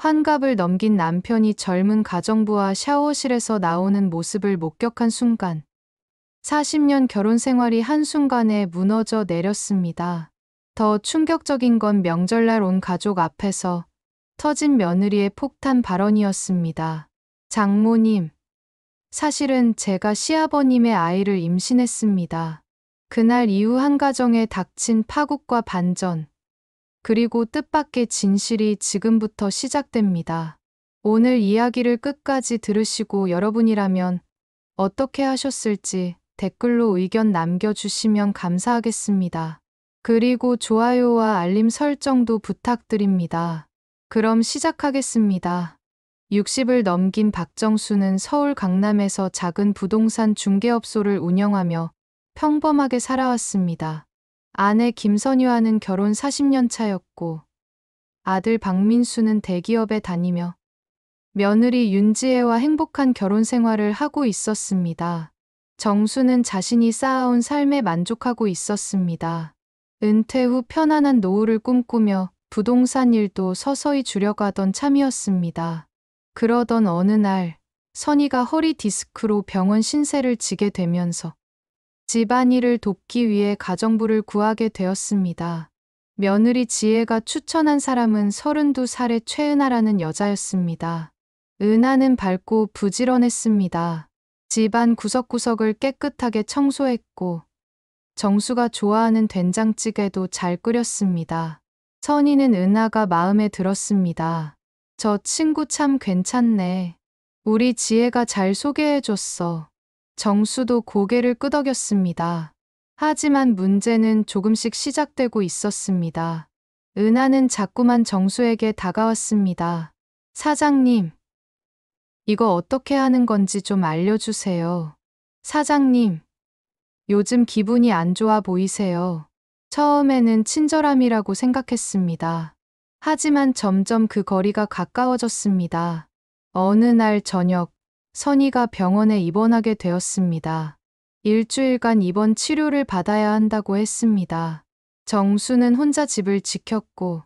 환갑을 넘긴 남편이 젊은 가정부와 샤워실에서 나오는 모습을 목격한 순간 40년 결혼 생활이 한순간에 무너져 내렸습니다. 더 충격적인 건 명절날 온 가족 앞에서 터진 며느리의 폭탄 발언이었습니다. 장모님, 사실은 제가 시아버님의 아이를 임신했습니다. 그날 이후 한 가정에 닥친 파국과 반전, 그리고 뜻밖의 진실이 지금부터 시작됩니다. 오늘 이야기를 끝까지 들으시고 여러분이라면 어떻게 하셨을지 댓글로 의견 남겨주시면 감사하겠습니다. 그리고 좋아요와 알림 설정도 부탁드립니다. 그럼 시작하겠습니다. 60을 넘긴 박정수는 서울 강남에서 작은 부동산 중개업소를 운영하며 평범하게 살아왔습니다. 아내 김선유와는 결혼 40년 차였고 아들 박민수는 대기업에 다니며 며느리 윤지혜와 행복한 결혼 생활을 하고 있었습니다. 정수는 자신이 쌓아온 삶에 만족하고 있었습니다. 은퇴 후 편안한 노후를 꿈꾸며 부동산 일도 서서히 줄여가던 참이었습니다. 그러던 어느 날 선희가 허리 디스크로 병원 신세를 지게 되면서 집안일을 돕기 위해 가정부를 구하게 되었습니다. 며느리 지혜가 추천한 사람은 32살의 최은하라는 여자였습니다. 은하는 밝고 부지런했습니다. 집안 구석구석을 깨끗하게 청소했고 정수가 좋아하는 된장찌개도 잘 끓였습니다. 선희는 은하가 마음에 들었습니다. 저 친구 참 괜찮네. 우리 지혜가 잘 소개해줬어. 정수도 고개를 끄덕였습니다. 하지만 문제는 조금씩 시작되고 있었습니다. 은하는 자꾸만 정수에게 다가왔습니다. 사장님, 이거 어떻게 하는 건지 좀 알려주세요. 사장님, 요즘 기분이 안 좋아 보이세요. 처음에는 친절함이라고 생각했습니다. 하지만 점점 그 거리가 가까워졌습니다. 어느 날 저녁, 선희가 병원에 입원하게 되었습니다. 일주일간 입원 치료를 받아야 한다고 했습니다. 정수는 혼자 집을 지켰고,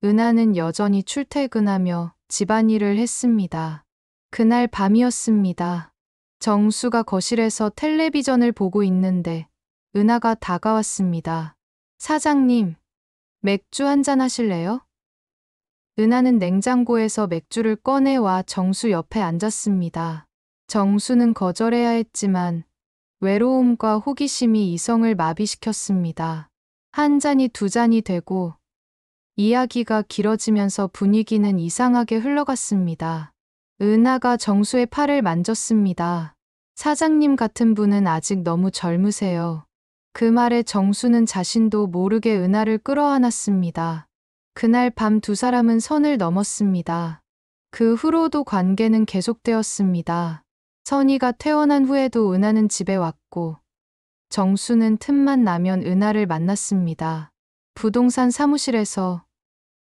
은하는 여전히 출퇴근하며 집안일을 했습니다. 그날 밤이었습니다. 정수가 거실에서 텔레비전을 보고 있는데, 은하가 다가왔습니다. 사장님, 맥주 한잔 하실래요? 은하는 냉장고에서 맥주를 꺼내와 정수 옆에 앉았습니다. 정수는 거절해야 했지만 외로움과 호기심이 이성을 마비시켰습니다. 한 잔이 두 잔이 되고 이야기가 길어지면서 분위기는 이상하게 흘러갔습니다. 은하가 정수의 팔을 만졌습니다. 사장님 같은 분은 아직 너무 젊으세요. 그 말에 정수는 자신도 모르게 은하를 끌어안았습니다. 그날 밤 두 사람은 선을 넘었습니다. 그 후로도 관계는 계속되었습니다. 선희가 퇴원한 후에도 은하는 집에 왔고 정수는 틈만 나면 은하를 만났습니다. 부동산 사무실에서,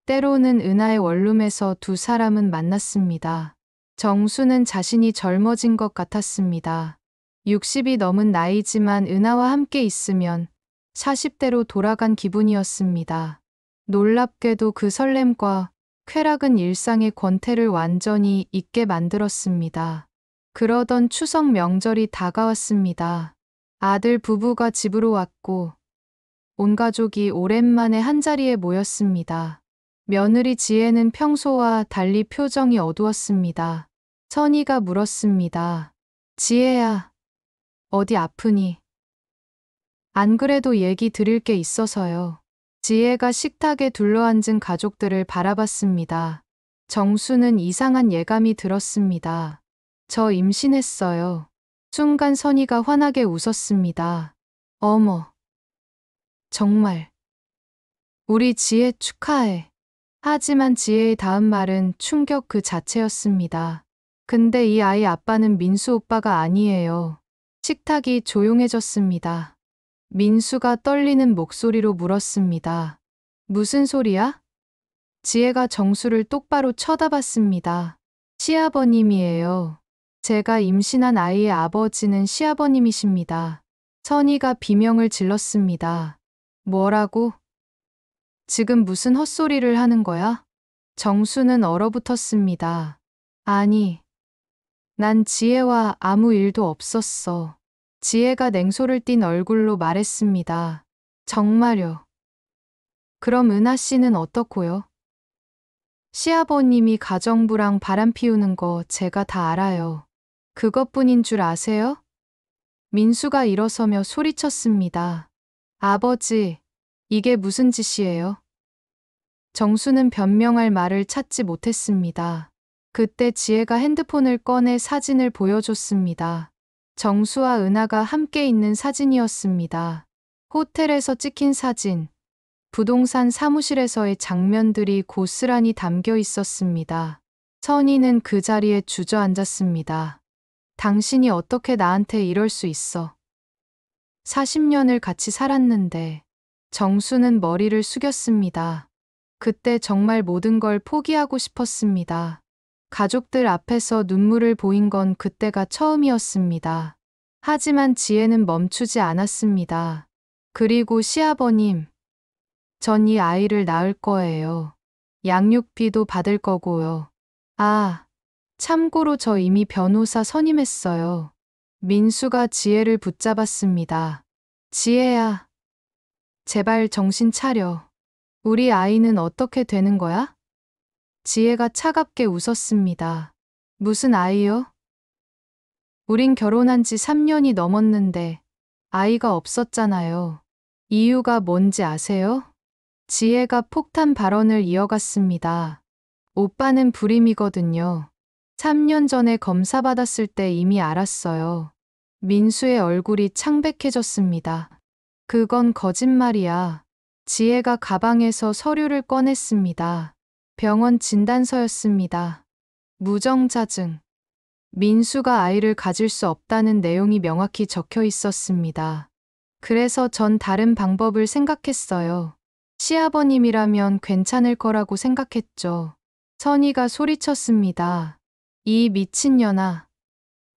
때로는 은하의 원룸에서 두 사람은 만났습니다. 정수는 자신이 젊어진 것 같았습니다. 60이 넘은 나이지만 은하와 함께 있으면 40대로 돌아간 기분이었습니다. 놀랍게도 그 설렘과 쾌락은 일상의 권태를 완전히 잊게 만들었습니다. 그러던 추석 명절이 다가왔습니다. 아들 부부가 집으로 왔고 온 가족이 오랜만에 한자리에 모였습니다. 며느리 지혜는 평소와 달리 표정이 어두웠습니다. 선희가 물었습니다. 지혜야, 어디 아프니? 안 그래도 얘기 드릴 게 있어서요. 지혜가 식탁에 둘러앉은 가족들을 바라봤습니다. 정수는 이상한 예감이 들었습니다. 저 임신했어요. 순간 선희가 환하게 웃었습니다. 어머, 정말. 우리 지혜 축하해. 하지만 지혜의 다음 말은 충격 그 자체였습니다. 근데 이 아이 아빠는 민수 오빠가 아니에요. 식탁이 조용해졌습니다. 민수가 떨리는 목소리로 물었습니다. 무슨 소리야? 지혜가 정수를 똑바로 쳐다봤습니다. 시아버님이에요. 제가 임신한 아이의 아버지는 시아버님이십니다. 선희가 비명을 질렀습니다. 뭐라고? 지금 무슨 헛소리를 하는 거야? 정수는 얼어붙었습니다. 아니, 난 지혜와 아무 일도 없었어. 지혜가 냉소를 띤 얼굴로 말했습니다. 정말요. 그럼 은하 씨는 어떻고요? 시아버님이 가정부랑 바람 피우는 거 제가 다 알아요. 그것뿐인 줄 아세요? 민수가 일어서며 소리쳤습니다. 아버지, 이게 무슨 짓이에요? 정수는 변명할 말을 찾지 못했습니다. 그때 지혜가 핸드폰을 꺼내 사진을 보여줬습니다. 정수와 은하가 함께 있는 사진이었습니다. 호텔에서 찍힌 사진, 부동산 사무실에서의 장면들이 고스란히 담겨 있었습니다. 선희는 그 자리에 주저앉았습니다. 당신이 어떻게 나한테 이럴 수 있어? 40년을 같이 살았는데. 정수는 머리를 숙였습니다. 그때 정말 모든 걸 포기하고 싶었습니다. 가족들 앞에서 눈물을 보인 건 그때가 처음이었습니다. 하지만 지혜는 멈추지 않았습니다. 그리고 시아버님, 전 이 아이를 낳을 거예요. 양육비도 받을 거고요. 아, 참고로 저 이미 변호사 선임했어요. 민수가 지혜를 붙잡았습니다. 지혜야, 제발 정신 차려. 우리 아이는 어떻게 되는 거야? 지혜가 차갑게 웃었습니다. 무슨 아이요? 우린 결혼한 지 3년이 넘었는데 아이가 없었잖아요. 이유가 뭔지 아세요? 지혜가 폭탄 발언을 이어갔습니다. 오빠는 불임이거든요. 3년 전에 검사 받았을 때 이미 알았어요. 민수의 얼굴이 창백해졌습니다. 그건 거짓말이야. 지혜가 가방에서 서류를 꺼냈습니다. 병원 진단서였습니다. 무정자증. 민수가 아이를 가질 수 없다는 내용이 명확히 적혀 있었습니다. 그래서 전 다른 방법을 생각했어요. 시아버님이라면 괜찮을 거라고 생각했죠. 선희가 소리쳤습니다. 이 미친년아.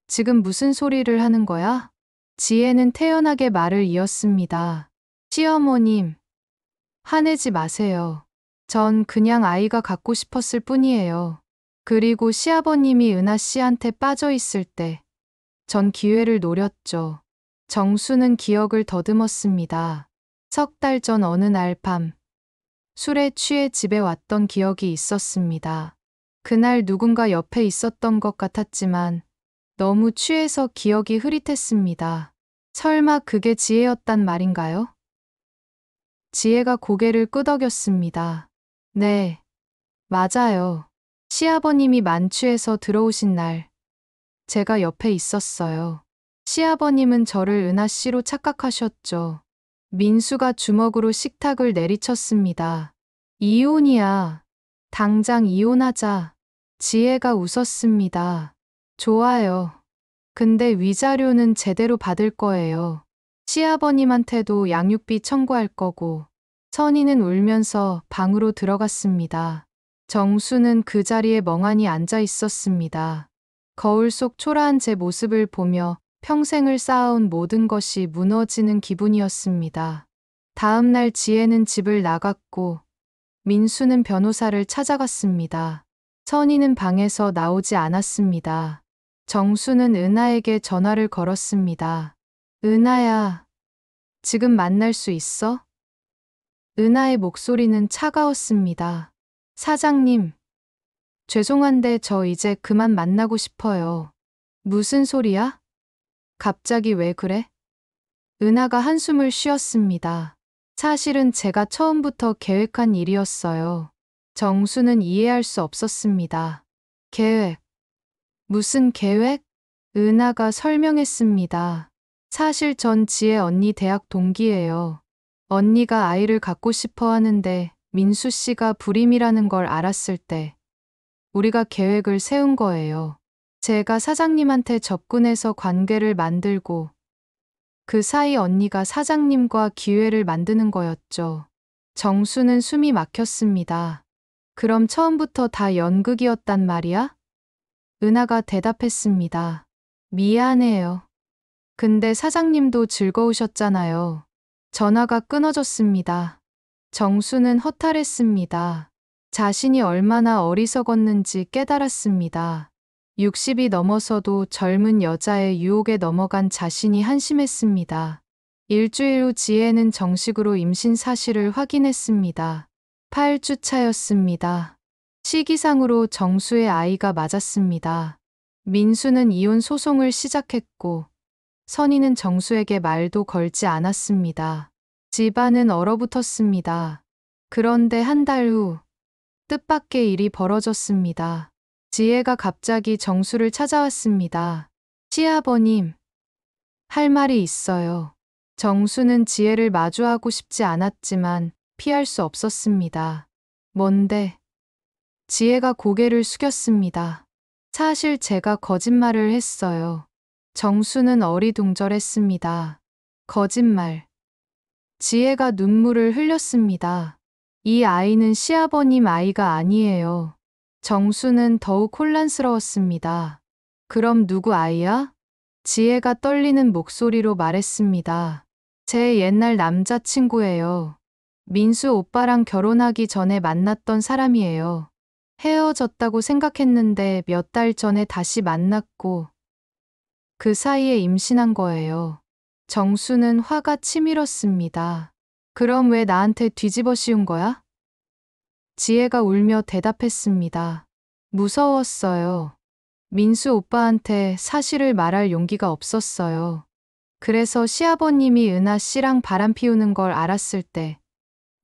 지금 무슨 소리를 하는 거야? 지혜는 태연하게 말을 이었습니다. 시어머님, 화내지 마세요. 전 그냥 아이가 갖고 싶었을 뿐이에요. 그리고 시아버님이 은하 씨한테 빠져 있을 때, 전 기회를 노렸죠. 정수는 기억을 더듬었습니다. 3달 전 어느 날 밤, 술에 취해 집에 왔던 기억이 있었습니다. 그날 누군가 옆에 있었던 것 같았지만 너무 취해서 기억이 흐릿했습니다. 설마 그게 지혜였단 말인가요? 지혜가 고개를 끄덕였습니다. 네, 맞아요. 시아버님이 만취해서 들어오신 날, 제가 옆에 있었어요. 시아버님은 저를 은하 씨로 착각하셨죠. 민수가 주먹으로 식탁을 내리쳤습니다. 이혼이야. 당장 이혼하자. 지혜가 웃었습니다. 좋아요. 근데 위자료는 제대로 받을 거예요. 시아버님한테도 양육비 청구할 거고. 선희는 울면서 방으로 들어갔습니다. 정수는 그 자리에 멍하니 앉아 있었습니다. 거울 속 초라한 제 모습을 보며 평생을 쌓아온 모든 것이 무너지는 기분이었습니다. 다음 날 지혜는 집을 나갔고 민수는 변호사를 찾아갔습니다. 선희는 방에서 나오지 않았습니다. 정수는 은하에게 전화를 걸었습니다. 은하야, 지금 만날 수 있어? 은하의 목소리는 차가웠습니다. 사장님, 죄송한데 저 이제 그만 만나고 싶어요. 무슨 소리야? 갑자기 왜 그래? 은하가 한숨을 쉬었습니다. 사실은 제가 처음부터 계획한 일이었어요. 정수는 이해할 수 없었습니다. 계획. 무슨 계획? 은하가 설명했습니다. 사실 전 지혜 언니 대학 동기예요. 언니가 아이를 갖고 싶어 하는데 민수 씨가 불임이라는 걸 알았을 때 우리가 계획을 세운 거예요. 제가 사장님한테 접근해서 관계를 만들고 그 사이 언니가 사장님과 기회를 만드는 거였죠. 정수는 숨이 막혔습니다. 그럼 처음부터 다 연극이었단 말이야? 은하가 대답했습니다. 미안해요. 근데 사장님도 즐거우셨잖아요. 전화가 끊어졌습니다. 정수는 허탈했습니다. 자신이 얼마나 어리석었는지 깨달았습니다. 60이 넘어서도 젊은 여자의 유혹에 넘어간 자신이 한심했습니다. 일주일 후 지혜는 정식으로 임신 사실을 확인했습니다. 8주 차였습니다. 시기상으로 정수의 아이가 맞았습니다. 민수는 이혼 소송을 시작했고 선희는 정수에게 말도 걸지 않았습니다. 집안은 얼어붙었습니다. 그런데 한 달 후 뜻밖의 일이 벌어졌습니다. 지혜가 갑자기 정수를 찾아왔습니다. 시아버님, 할 말이 있어요. 정수는 지혜를 마주하고 싶지 않았지만 피할 수 없었습니다. 뭔데? 지혜가 고개를 숙였습니다. 사실 제가 거짓말을 했어요. 정수는 어리둥절했습니다. 거짓말. 지혜가 눈물을 흘렸습니다. 이 아이는 시아버님 아이가 아니에요. 정수는 더욱 혼란스러웠습니다. 그럼 누구 아이야? 지혜가 떨리는 목소리로 말했습니다. 제 옛날 남자친구예요. 민수 오빠랑 결혼하기 전에 만났던 사람이에요. 헤어졌다고 생각했는데 몇 달 전에 다시 만났고 그 사이에 임신한 거예요. 정수는 화가 치밀었습니다. 그럼 왜 나한테 뒤집어 씌운 거야? 지혜가 울며 대답했습니다. 무서웠어요. 민수 오빠한테 사실을 말할 용기가 없었어요. 그래서 시아버님이 은하 씨랑 바람 피우는 걸 알았을 때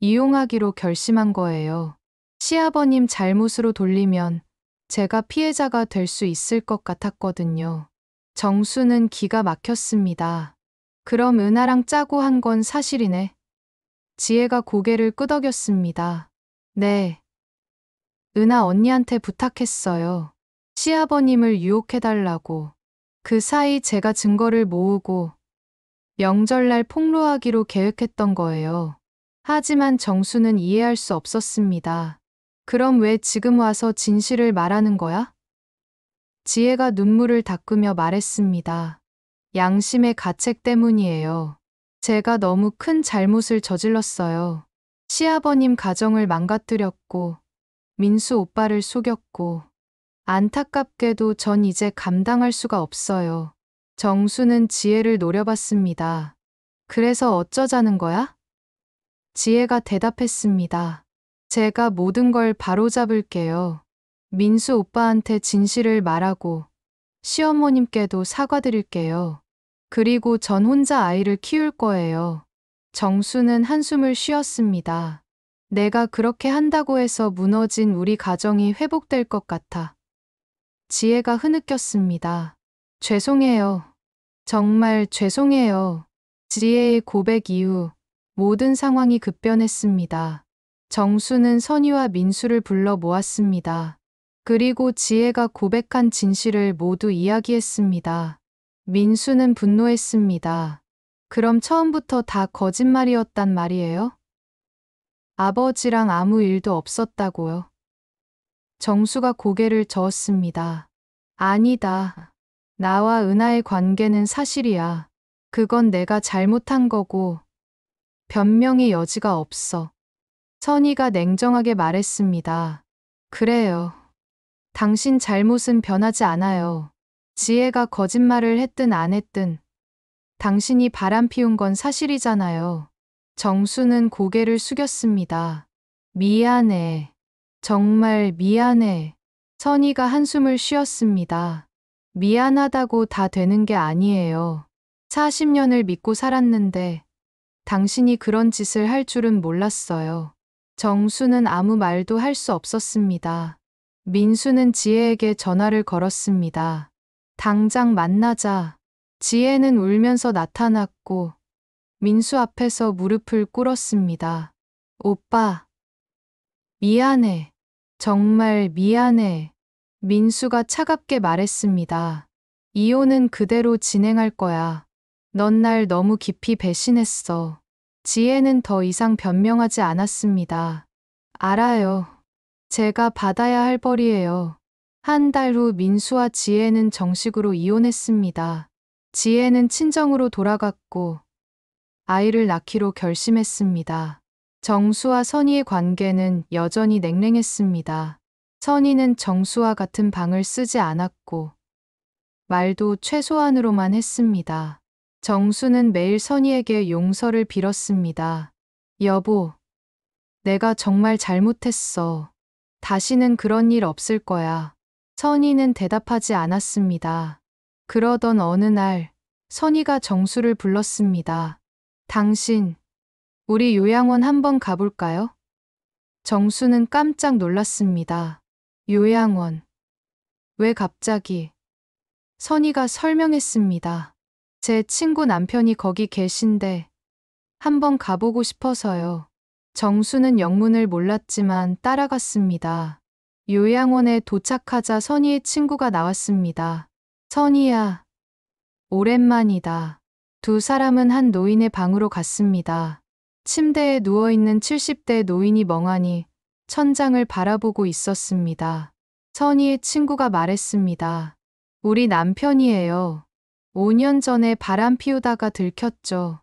이용하기로 결심한 거예요. 시아버님 잘못으로 돌리면 제가 피해자가 될 수 있을 것 같았거든요. 정수는 기가 막혔습니다. 그럼 은하랑 짜고 한 건 사실이네. 지혜가 고개를 끄덕였습니다. 네. 은하 언니한테 부탁했어요. 시아버님을 유혹해달라고. 그 사이 제가 증거를 모으고 명절날 폭로하기로 계획했던 거예요. 하지만 정수는 이해할 수 없었습니다. 그럼 왜 지금 와서 진실을 말하는 거야? 지혜가 눈물을 닦으며 말했습니다. 양심의 가책 때문이에요. 제가 너무 큰 잘못을 저질렀어요. 시아버님 가정을 망가뜨렸고 민수 오빠를 속였고 안타깝게도 전 이제 감당할 수가 없어요. 정수는 지혜를 노려봤습니다. 그래서 어쩌자는 거야? 지혜가 대답했습니다. 제가 모든 걸 바로잡을게요. 민수 오빠한테 진실을 말하고 시어머님께도 사과드릴게요. 그리고 전 혼자 아이를 키울 거예요. 정수는 한숨을 쉬었습니다. 내가 그렇게 한다고 해서 무너진 우리 가정이 회복될 것 같아. 지혜가 흐느꼈습니다. 죄송해요. 정말 죄송해요. 지혜의 고백 이후 모든 상황이 급변했습니다. 정수는 선희와 민수를 불러 모았습니다. 그리고 지혜가 고백한 진실을 모두 이야기했습니다. 민수는 분노했습니다. 그럼 처음부터 다 거짓말이었단 말이에요? 아버지랑 아무 일도 없었다고요? 정수가 고개를 저었습니다. 아니다. 나와 은하의 관계는 사실이야. 그건 내가 잘못한 거고 변명의 여지가 없어. 선희가 냉정하게 말했습니다. 그래요. 당신 잘못은 변하지 않아요. 지혜가 거짓말을 했든 안 했든 당신이 바람 피운 건 사실이잖아요. 정수는 고개를 숙였습니다. 미안해. 정말 미안해. 선희가 한숨을 쉬었습니다. 미안하다고 다 되는 게 아니에요. 40년을 믿고 살았는데 당신이 그런 짓을 할 줄은 몰랐어요. 정수는 아무 말도 할 수 없었습니다. 민수는 지혜에게 전화를 걸었습니다. 당장 만나자. 지혜는 울면서 나타났고 민수 앞에서 무릎을 꿇었습니다. 오빠. 미안해. 정말 미안해. 민수가 차갑게 말했습니다. 이혼은 그대로 진행할 거야. 넌 날 너무 깊이 배신했어. 지혜는 더 이상 변명하지 않았습니다. 알아요. 제가 받아야 할 벌이에요. 한 달 후 민수와 지혜는 정식으로 이혼했습니다. 지혜는 친정으로 돌아갔고 아이를 낳기로 결심했습니다. 정수와 선희의 관계는 여전히 냉랭했습니다. 선희는 정수와 같은 방을 쓰지 않았고 말도 최소한으로만 했습니다. 정수는 매일 선희에게 용서를 빌었습니다. 여보, 내가 정말 잘못했어. 다시는 그런 일 없을 거야. 선희는 대답하지 않았습니다. 그러던 어느 날 선희가 정수를 불렀습니다. 당신, 우리 요양원 한번 가볼까요? 정수는 깜짝 놀랐습니다. 요양원. 왜 갑자기? 선희가 설명했습니다. 제 친구 남편이 거기 계신데 한번 가보고 싶어서요. 정수는 영문을 몰랐지만 따라갔습니다. 요양원에 도착하자 선희의 친구가 나왔습니다. 선희야, 오랜만이다. 두 사람은 한 노인의 방으로 갔습니다. 침대에 누워있는 70대 노인이 멍하니 천장을 바라보고 있었습니다. 선희의 친구가 말했습니다. 우리 남편이에요. 5년 전에 바람 피우다가 들켰죠.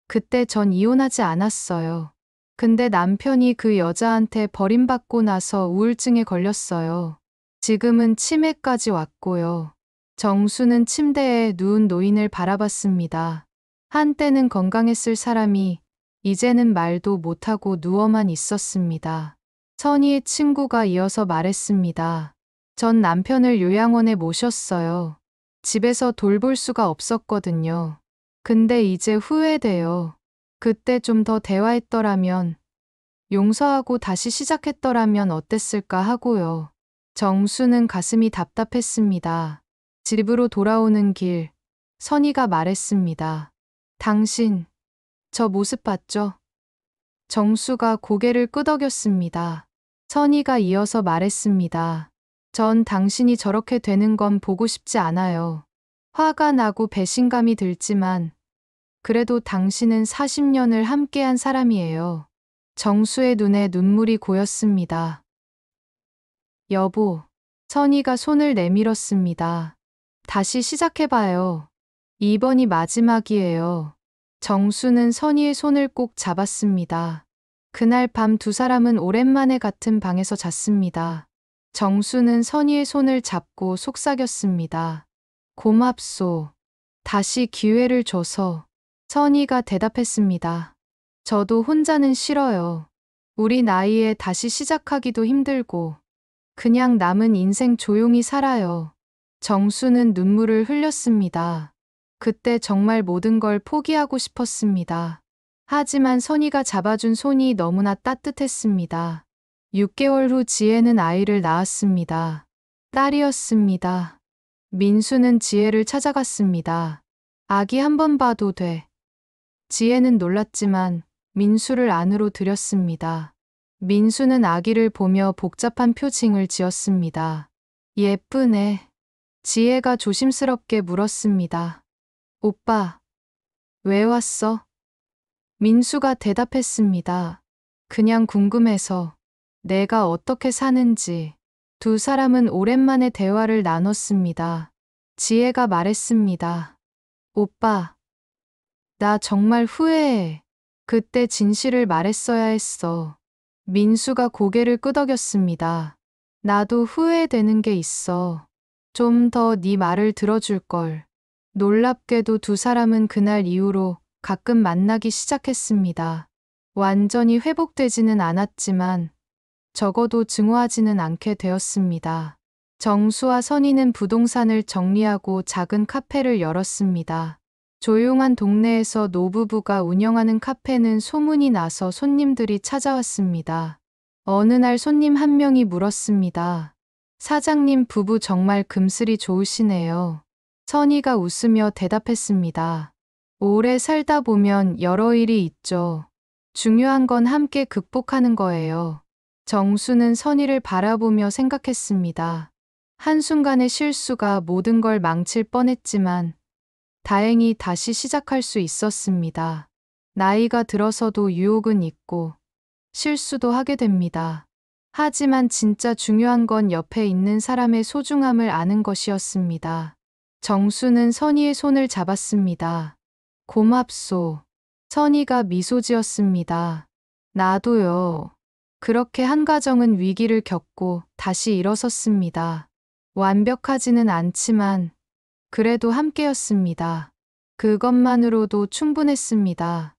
그때 전 이혼하지 않았어요. 근데 남편이 그 여자한테 버림받고 나서 우울증에 걸렸어요. 지금은 치매까지 왔고요. 정수는 침대에 누운 노인을 바라봤습니다. 한때는 건강했을 사람이 이제는 말도 못하고 누워만 있었습니다. 선희의 친구가 이어서 말했습니다. 전 남편을 요양원에 모셨어요. 집에서 돌볼 수가 없었거든요. 근데 이제 후회돼요. 그때 좀 더 대화했더라면, 용서하고 다시 시작했더라면 어땠을까 하고요. 정수는 가슴이 답답했습니다. 집으로 돌아오는 길, 선희가 말했습니다. 당신, 저 모습 봤죠? 정수가 고개를 끄덕였습니다. 선희가 이어서 말했습니다. 전 당신이 저렇게 되는 건 보고 싶지 않아요. 화가 나고 배신감이 들지만 그래도 당신은 40년을 함께한 사람이에요. 정수의 눈에 눈물이 고였습니다. 여보, 선희가 손을 내밀었습니다. 다시 시작해봐요. 이번이 마지막이에요. 정수는 선희의 손을 꼭 잡았습니다. 그날 밤 두 사람은 오랜만에 같은 방에서 잤습니다. 정수는 선희의 손을 잡고 속삭였습니다. 고맙소. 다시 기회를 줘서. 선희가 대답했습니다. 저도 혼자는 싫어요. 우리 나이에 다시 시작하기도 힘들고 그냥 남은 인생 조용히 살아요. 정수는 눈물을 흘렸습니다. 그때 정말 모든 걸 포기하고 싶었습니다. 하지만 선희가 잡아준 손이 너무나 따뜻했습니다. 6개월 후 지혜는 아이를 낳았습니다. 딸이었습니다. 민수는 지혜를 찾아갔습니다. 아기 한 번 봐도 돼. 지혜는 놀랐지만 민수를 안으로 들였습니다. 민수는 아기를 보며 복잡한 표情을 지었습니다. 예쁘네. 지혜가 조심스럽게 물었습니다. 오빠, 왜 왔어? 민수가 대답했습니다. 그냥 궁금해서. 내가 어떻게 사는지. 두 사람은 오랜만에 대화를 나눴습니다. 지혜가 말했습니다. 오빠, 나 정말 후회해. 그때 진실을 말했어야 했어. 민수가 고개를 끄덕였습니다. 나도 후회되는 게 있어. 좀 더 네 말을 들어줄 걸. 놀랍게도 두 사람은 그날 이후로 가끔 만나기 시작했습니다. 완전히 회복되지는 않았지만 적어도 증오하지는 않게 되었습니다. 정수와 선희는 부동산을 정리하고 작은 카페를 열었습니다. 조용한 동네에서 노부부가 운영하는 카페는 소문이 나서 손님들이 찾아왔습니다. 어느 날 손님 한 명이 물었습니다. 사장님 부부 정말 금슬이 좋으시네요. 선희가 웃으며 대답했습니다. 오래 살다 보면 여러 일이 있죠. 중요한 건 함께 극복하는 거예요. 정수는 선희를 바라보며 생각했습니다. 한순간의 실수가 모든 걸 망칠 뻔했지만 다행히 다시 시작할 수 있었습니다. 나이가 들어서도 유혹은 있고 실수도 하게 됩니다. 하지만 진짜 중요한 건 옆에 있는 사람의 소중함을 아는 것이었습니다. 정수는 선희의 손을 잡았습니다. 고맙소. 선희가 미소 지었습니다. 나도요. 그렇게 한 가정은 위기를 겪고 다시 일어섰습니다. 완벽하지는 않지만 그래도 함께였습니다. 그것만으로도 충분했습니다.